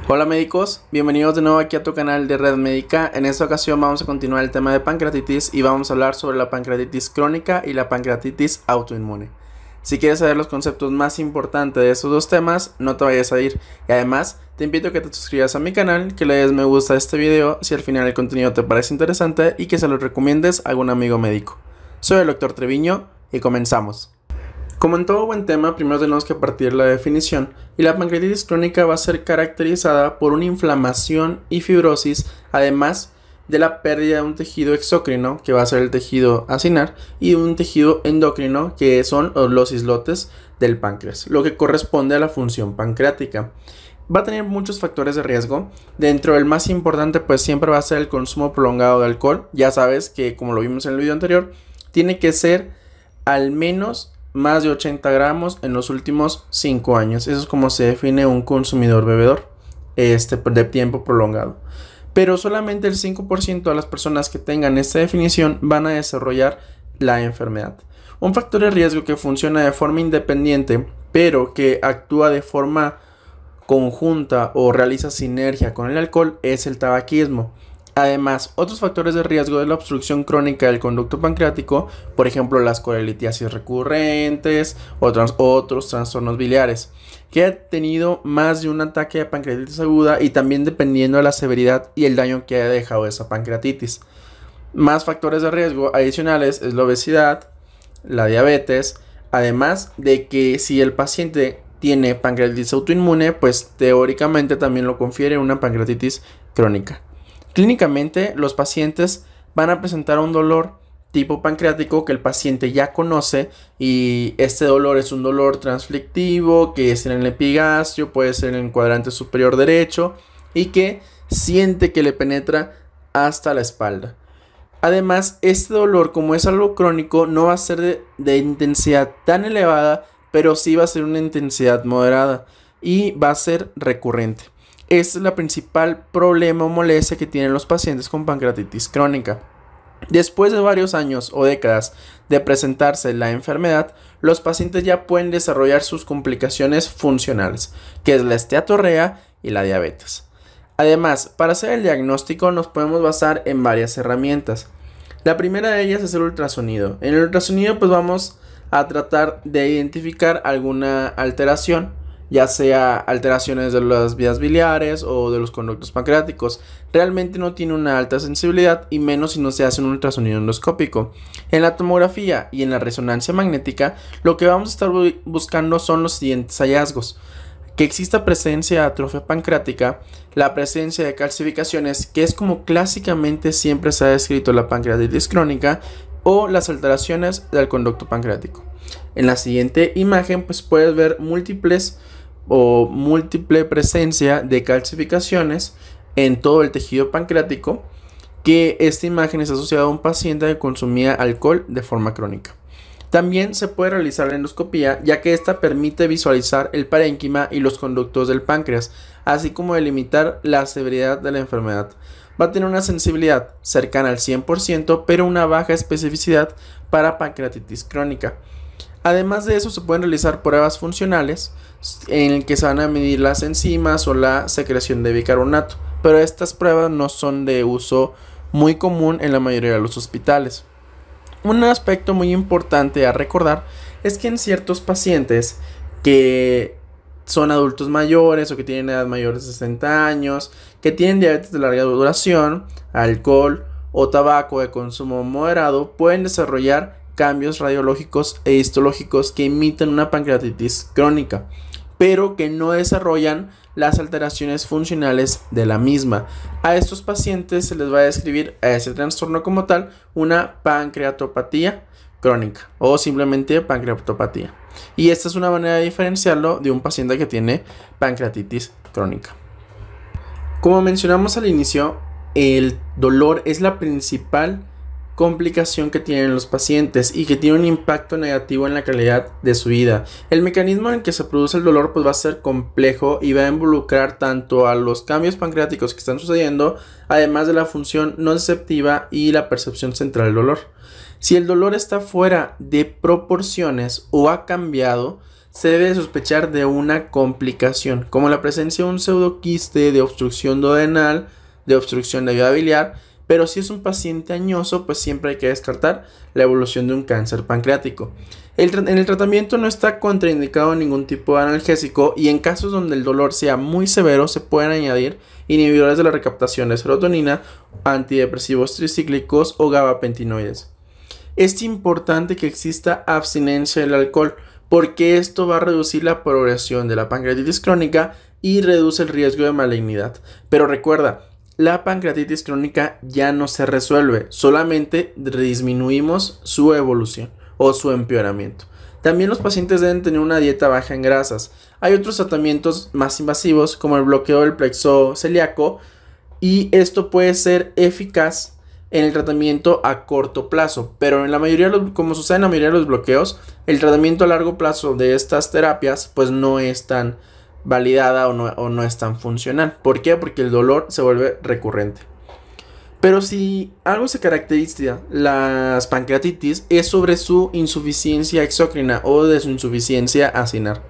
Hola médicos, bienvenidos de nuevo aquí a tu canal de Red Médica. En esta ocasión vamos a continuar el tema de pancreatitis y vamos a hablar sobre la pancreatitis crónica y la pancreatitis autoinmune. Si quieres saber los conceptos más importantes de estos dos temas, no te vayas a ir. Y además, te invito a que te suscribas a mi canal, que le des me gusta a este video si al final el contenido te parece interesante y que se lo recomiendes a algún amigo médico. Soy el Dr. Treviño y comenzamos. Como en todo buen tema, primero tenemos que partir la definición, y la pancreatitis crónica va a ser caracterizada por una inflamación y fibrosis, además de la pérdida de un tejido exócrino, que va a ser el tejido acinar, y un tejido endocrino, que son los islotes del páncreas, lo que corresponde a la función pancreática. Va a tener muchos factores de riesgo. Dentro del más importante, pues siempre va a ser el consumo prolongado de alcohol. Ya sabes que, como lo vimos en el video anterior, tiene que ser al menos más de 80 gramos en los últimos 5 años. Eso es como se define un consumidor bebedor de tiempo prolongado. Pero solamente el 5% de las personas que tengan esta definición van a desarrollar la enfermedad. Un factor de riesgo que funciona de forma independiente, pero que actúa de forma conjunta o realiza sinergia con el alcohol, es el tabaquismo. Además, otros factores de riesgo de la obstrucción crónica del conducto pancreático, por ejemplo las colelitiasis recurrentes, otros trastornos biliares, que ha tenido más de un ataque de pancreatitis aguda y también dependiendo de la severidad y el daño que haya dejado esa pancreatitis. Más factores de riesgo adicionales es la obesidad, la diabetes, además de que si el paciente tiene pancreatitis autoinmune, pues teóricamente también lo confiere una pancreatitis crónica. Clínicamente, los pacientes van a presentar un dolor tipo pancreático que el paciente ya conoce, y este dolor es un dolor transflictivo que es en el epigastrio, puede ser en el cuadrante superior derecho y que siente que le penetra hasta la espalda. Además, este dolor, como es algo crónico, no va a ser de intensidad tan elevada, pero sí va a ser una intensidad moderada y va a ser recurrente. Esta es la principal problema o molestia que tienen los pacientes con pancreatitis crónica. Después de varios años o décadas de presentarse la enfermedad, los pacientes ya pueden desarrollar sus complicaciones funcionales, que es la esteatorrea y la diabetes. Además, para hacer el diagnóstico nos podemos basar en varias herramientas. La primera de ellas es el ultrasonido. En el ultrasonido pues vamos a tratar de identificar alguna alteración, ya sea alteraciones de las vías biliares o de los conductos pancreáticos. Realmente no tiene una alta sensibilidad, y menos si no se hace un ultrasonido endoscópico. En la tomografía y en la resonancia magnética, lo que vamos a estar buscando son los siguientes hallazgos: que exista presencia de atrofia pancreática, la presencia de calcificaciones, que es como clásicamente siempre se ha descrito la pancreatitis crónica, o las alteraciones del conducto pancreático. En la siguiente imagen pues puedes ver múltiple presencia de calcificaciones en todo el tejido pancreático, que esta imagen es asociada a un paciente que consumía alcohol de forma crónica. También se puede realizar la endoscopía, ya que esta permite visualizar el parénquima y los conductos del páncreas, así como delimitar la severidad de la enfermedad. Va a tener una sensibilidad cercana al 100%, pero una baja especificidad para pancreatitis crónica. Además de eso, se pueden realizar pruebas funcionales en el que se van a medir las enzimas o la secreción de bicarbonato, pero estas pruebas no son de uso muy común en la mayoría de los hospitales. Un aspecto muy importante a recordar es que en ciertos pacientes que son adultos mayores o que tienen edad mayor de 60 años, que tienen diabetes de larga duración, alcohol o tabaco de consumo moderado, pueden desarrollar cambios radiológicos e histológicos que imitan una pancreatitis crónica, pero que no desarrollan las alteraciones funcionales de la misma. A estos pacientes se les va a describir a ese trastorno como tal una pancreatopatía crónica o simplemente pancreatopatía. Y esta es una manera de diferenciarlo de un paciente que tiene pancreatitis crónica. Como mencionamos al inicio, el dolor es la principal complicación que tienen los pacientes y que tiene un impacto negativo en la calidad de su vida. El mecanismo en que se produce el dolor pues va a ser complejo y va a involucrar tanto a los cambios pancreáticos que están sucediendo, además de la función nociceptiva y la percepción central del dolor. Si el dolor está fuera de proporciones o ha cambiado, se debe sospechar de una complicación, como la presencia de un pseudoquiste, de obstrucción duodenal, de obstrucción de vía biliar, pero si es un paciente añoso, pues siempre hay que descartar la evolución de un cáncer pancreático. En el tratamiento no está contraindicado ningún tipo de analgésico y en casos donde el dolor sea muy severo se pueden añadir inhibidores de la recaptación de serotonina, antidepresivos tricíclicos o gabapentinoides. Es importante que exista abstinencia del alcohol porque esto va a reducir la progresión de la pancreatitis crónica y reduce el riesgo de malignidad. Pero recuerda, la pancreatitis crónica ya no se resuelve, solamente disminuimos su evolución o su empeoramiento. También los pacientes deben tener una dieta baja en grasas. Hay otros tratamientos más invasivos como el bloqueo del plexo celíaco y esto puede ser eficaz en el tratamiento a corto plazo, pero en la mayoría de los, como sucede en la mayoría de los bloqueos, el tratamiento a largo plazo de estas terapias pues no es tan validada o no es tan funcional. ¿Por qué? Porque el dolor se vuelve recurrente. Pero si algo se caracteriza las pancreatitis es sobre su insuficiencia exócrina o de su insuficiencia acinar.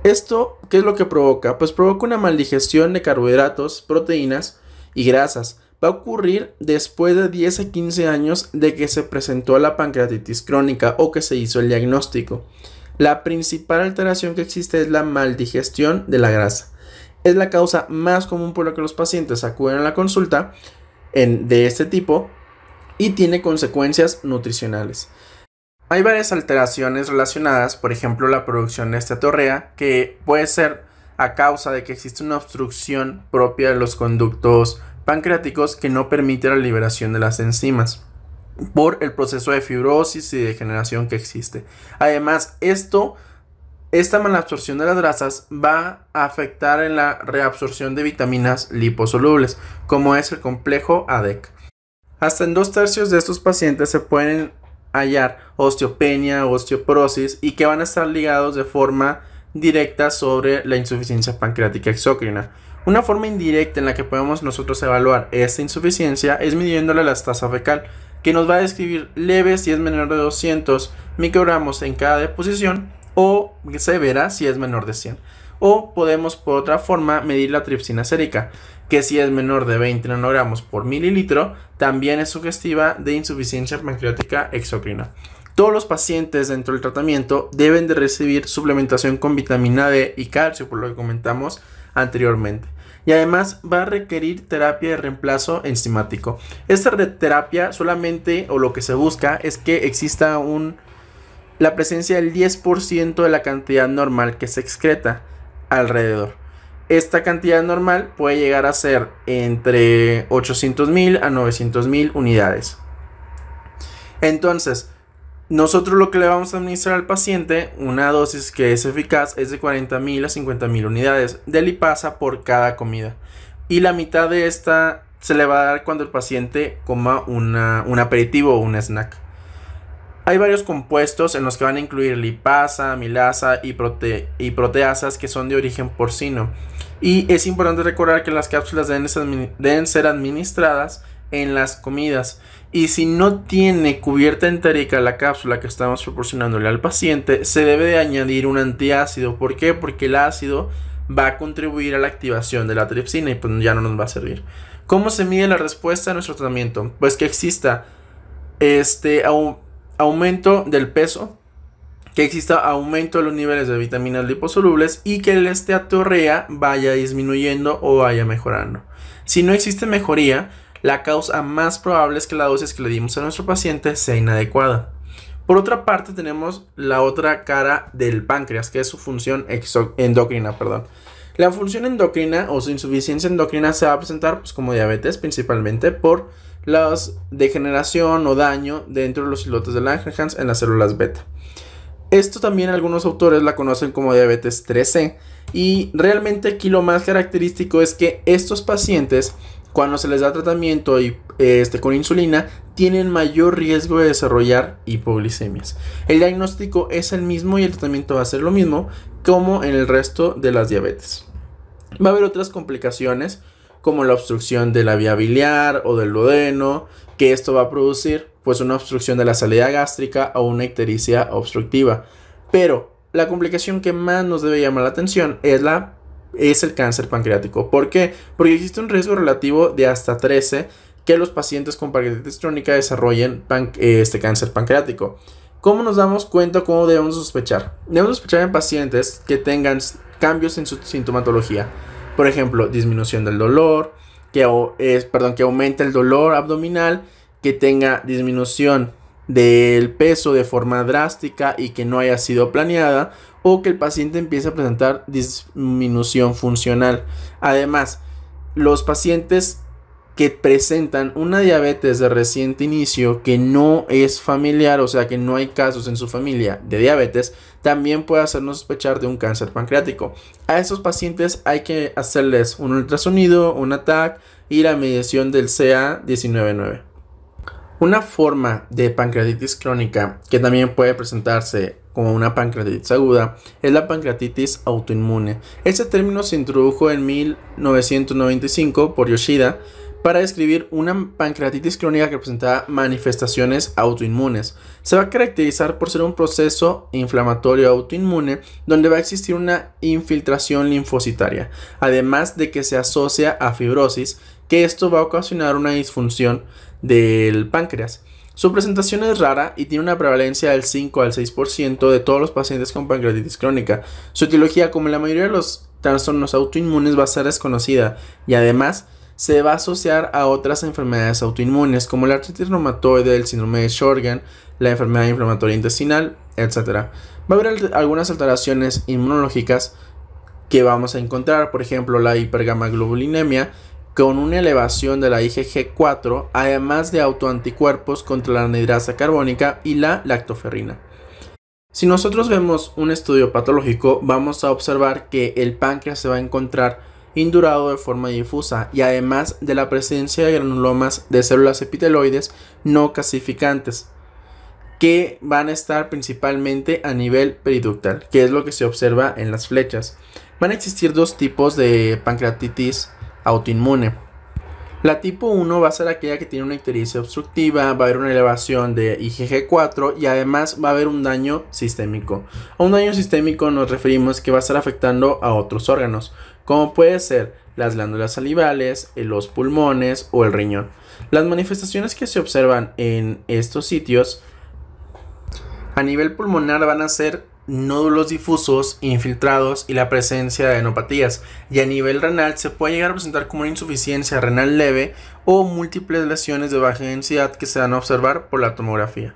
¿Esto qué es lo que provoca? Pues provoca una maldigestión de carbohidratos, proteínas y grasas. Va a ocurrir después de 10 a 15 años de que se presentó la pancreatitis crónica o que se hizo el diagnóstico. La principal alteración que existe es la maldigestión de la grasa. Es la causa más común por la que los pacientes acuden a la consulta de este tipo y tiene consecuencias nutricionales. Hay varias alteraciones relacionadas, por ejemplo la producción de esteatorrea, que puede ser a causa de que existe una obstrucción propia de los conductos pancreáticos que no permite la liberación de las enzimas por el proceso de fibrosis y degeneración que existe. Además, esta malabsorción de las grasas va a afectar en la reabsorción de vitaminas liposolubles, como es el complejo ADEC. Hasta en 2/3 de estos pacientes se pueden hallar osteopenia, osteoporosis y que van a estar ligados de forma directa sobre la insuficiencia pancreática exócrina. Una forma indirecta en la que podemos nosotros evaluar esta insuficiencia es midiéndole la estasa fecal, que nos va a describir leve si es menor de 200 microgramos en cada deposición o severa si es menor de 100. O podemos por otra forma medir la tripsina sérica, que si es menor de 20 nanogramos por mililitro también es sugestiva de insuficiencia pancreática exócrina. Todos los pacientes dentro del tratamiento deben de recibir suplementación con vitamina D y calcio, por lo que comentamos anteriormente. Y además va a requerir terapia de reemplazo enzimático. Esta terapia solamente, o lo que se busca, es que exista la presencia del 10% de la cantidad normal que se excreta alrededor. Esta cantidad normal puede llegar a ser entre 800,000 a 900,000 unidades. Entonces, nosotros lo que le vamos a administrar al paciente, una dosis que es eficaz, es de 40,000 a 50,000 unidades de lipasa por cada comida. Y la mitad de esta se le va a dar cuando el paciente coma un aperitivo o un snack. Hay varios compuestos en los que van a incluir lipasa, amilasa y proteasas que son de origen porcino. Y es importante recordar que las cápsulas deben ser administradas en las comidas. Y si no tiene cubierta entérica la cápsula que estamos proporcionándole al paciente, se debe de añadir un antiácido. ¿Por qué? Porque el ácido va a contribuir a la activación de la tripsina y pues ya no nos va a servir. ¿Cómo se mide la respuesta a nuestro tratamiento? Pues que exista aumento del peso, que exista aumento de los niveles de vitaminas liposolubles y que la esteatorrea vaya disminuyendo o vaya mejorando. Si no existe mejoría, la causa más probable es que la dosis que le dimos a nuestro paciente sea inadecuada. Por otra parte, tenemos la otra cara del páncreas, que es su función endocrina. La función endocrina o su insuficiencia endocrina se va a presentar pues, como diabetes, principalmente por la degeneración o daño dentro de los islotes de Langerhans en las células beta. Esto también algunos autores la conocen como diabetes 3C y realmente aquí lo más característico es que estos pacientes, cuando se les da tratamiento con insulina, tienen mayor riesgo de desarrollar hipoglicemias. El diagnóstico es el mismo y el tratamiento va a ser lo mismo como en el resto de las diabetes. Va a haber otras complicaciones como la obstrucción de la vía biliar o del duodeno, que esto va a producir pues una obstrucción de la salida gástrica o una ictericia obstructiva. Pero la complicación que más nos debe llamar la atención es el cáncer pancreático. ¿Por qué? Porque existe un riesgo relativo de hasta 13 que los pacientes con pancreatitis crónica desarrollen este cáncer pancreático. ¿Cómo nos damos cuenta? ¿Cómo debemos sospechar? Debemos sospechar en pacientes que tengan cambios en su sintomatología. Por ejemplo, disminución del dolor, que aumente el dolor abdominal, que tenga disminución del peso de forma drástica y que no haya sido planeada, o que el paciente empiece a presentar disminución funcional. Además, los pacientes que presentan una diabetes de reciente inicio que no es familiar, o sea que no hay casos en su familia de diabetes, también puede hacernos sospechar de un cáncer pancreático. A esos pacientes hay que hacerles un ultrasonido, un TAC y la medición del CA-19-9. Una forma de pancreatitis crónica que también puede presentarse como una pancreatitis aguda es la pancreatitis autoinmune. Este término se introdujo en 1995 por Yoshida para describir una pancreatitis crónica que presentaba manifestaciones autoinmunes. Se va a caracterizar por ser un proceso inflamatorio autoinmune donde va a existir una infiltración linfocitaria, además de que se asocia a fibrosis, que esto va a ocasionar una disfunción del páncreas. Su presentación es rara y tiene una prevalencia del 5 al 6% de todos los pacientes con pancreatitis crónica. Su etiología, como en la mayoría de los trastornos autoinmunes, va a ser desconocida y además se va a asociar a otras enfermedades autoinmunes como la artritis reumatoide, el síndrome de Sjögren, la enfermedad inflamatoria intestinal, etc. Va a haber algunas alteraciones inmunológicas que vamos a encontrar, por ejemplo la hipergamaglobulinemia con una elevación de la IgG4, además de autoanticuerpos contra la anhidrasa carbónica y la lactoferrina. Si nosotros vemos un estudio patológico, vamos a observar que el páncreas se va a encontrar indurado de forma difusa y además de la presencia de granulomas de células epiteloides no calcificantes que van a estar principalmente a nivel periductal, que es lo que se observa en las flechas. Van a existir dos tipos de pancreatitis autoinmune. La tipo 1 va a ser aquella que tiene una ictericia obstructiva, va a haber una elevación de IgG4 y además va a haber un daño sistémico. A un daño sistémico nos referimos que va a estar afectando a otros órganos, como puede ser las glándulas salivales, los pulmones o el riñón. Las manifestaciones que se observan en estos sitios a nivel pulmonar van a ser nódulos difusos, infiltrados y la presencia de adenopatías, y a nivel renal se puede llegar a presentar como una insuficiencia renal leve o múltiples lesiones de baja densidad que se van a observar por la tomografía.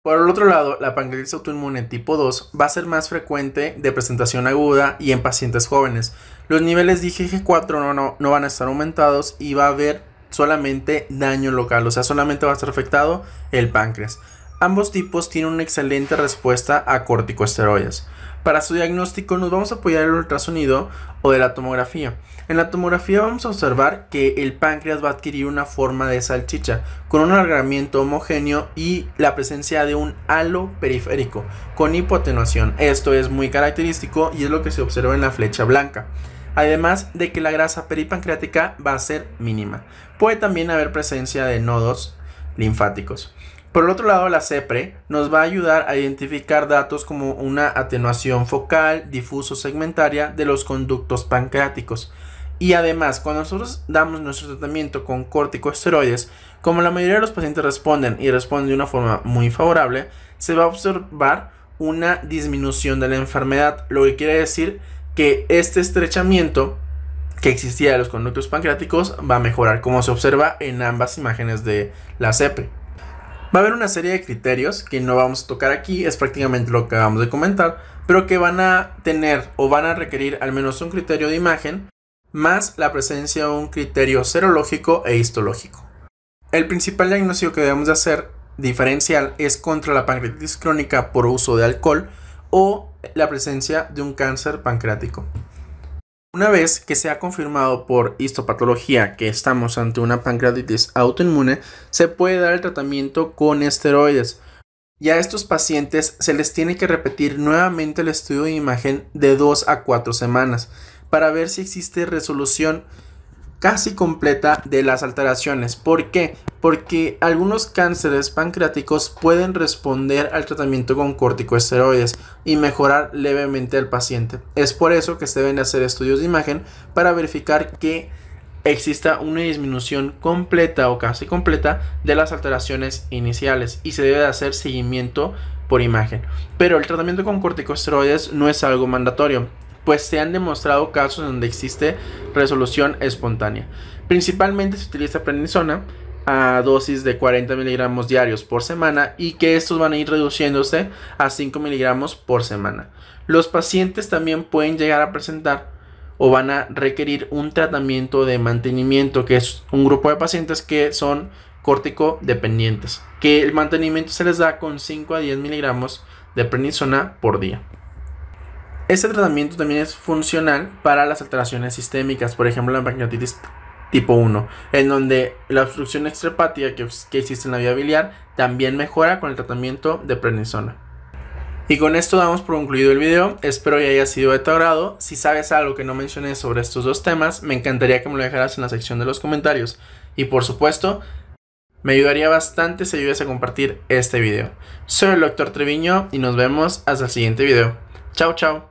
Por el otro lado, la pancreatitis autoinmune tipo 2 va a ser más frecuente de presentación aguda y en pacientes jóvenes. Los niveles de IgG4 no van a estar aumentados y va a haber solamente daño local, o sea, solamente va a estar afectado el páncreas. Ambos tipos tienen una excelente respuesta a corticosteroides. Para su diagnóstico nos vamos a apoyar el ultrasonido o de la tomografía. En la tomografía vamos a observar que el páncreas va a adquirir una forma de salchicha con un alargamiento homogéneo y la presencia de un halo periférico con hipoatenuación. Esto es muy característico y es lo que se observa en la flecha blanca. Además de que la grasa peripancreática va a ser mínima. Puede también haber presencia de nodos linfáticos. Por el otro lado, la CEPRE nos va a ayudar a identificar datos como una atenuación focal, difuso segmentaria de los conductos pancreáticos. Y además, cuando nosotros damos nuestro tratamiento con corticosteroides, como la mayoría de los pacientes responden y responden de una forma muy favorable, se va a observar una disminución de la enfermedad, lo que quiere decir que este estrechamiento que existía de los conductos pancreáticos va a mejorar, como se observa en ambas imágenes de la CEPRE. Va a haber una serie de criterios que no vamos a tocar aquí, es prácticamente lo que acabamos de comentar, pero que van a tener o van a requerir al menos un criterio de imagen, más la presencia de un criterio serológico e histológico. El principal diagnóstico que debemos de hacer diferencial es contra la pancreatitis crónica por uso de alcohol o la presencia de un cáncer pancreático. Una vez que se ha confirmado por histopatología que estamos ante una pancreatitis autoinmune, se puede dar el tratamiento con esteroides. Y a estos pacientes se les tiene que repetir nuevamente el estudio de imagen de 2 a 4 semanas para ver si existe resolución casi completa de las alteraciones. ¿Por qué? Porque algunos cánceres pancreáticos pueden responder al tratamiento con corticosteroides y mejorar levemente al paciente. Es por eso que se deben hacer estudios de imagen para verificar que exista una disminución completa o casi completa de las alteraciones iniciales, y se debe de hacer seguimiento por imagen. Pero el tratamiento con corticosteroides no es algo mandatorio, pues se han demostrado casos donde existe resolución espontánea. Principalmente se utiliza prednisona a dosis de 40 miligramos diarios por semana, y que estos van a ir reduciéndose a 5 miligramos por semana. Los pacientes también pueden llegar a presentar o van a requerir un tratamiento de mantenimiento, que es un grupo de pacientes que son córtico-dependientes, que el mantenimiento se les da con 5 a 10 miligramos de prednisona por día. Este tratamiento también es funcional para las alteraciones sistémicas, por ejemplo la pancreatitis tipo 1, en donde la obstrucción extrahepática que existe en la vía biliar también mejora con el tratamiento de prednisona. Y con esto damos por concluido el video. Espero que haya sido de tu agrado. Si sabes algo que no mencioné sobre estos dos temas, me encantaría que me lo dejaras en la sección de los comentarios. Y por supuesto, me ayudaría bastante si ayudas a compartir este video. Soy el Dr. Treviño y nos vemos hasta el siguiente video. Chao, chao.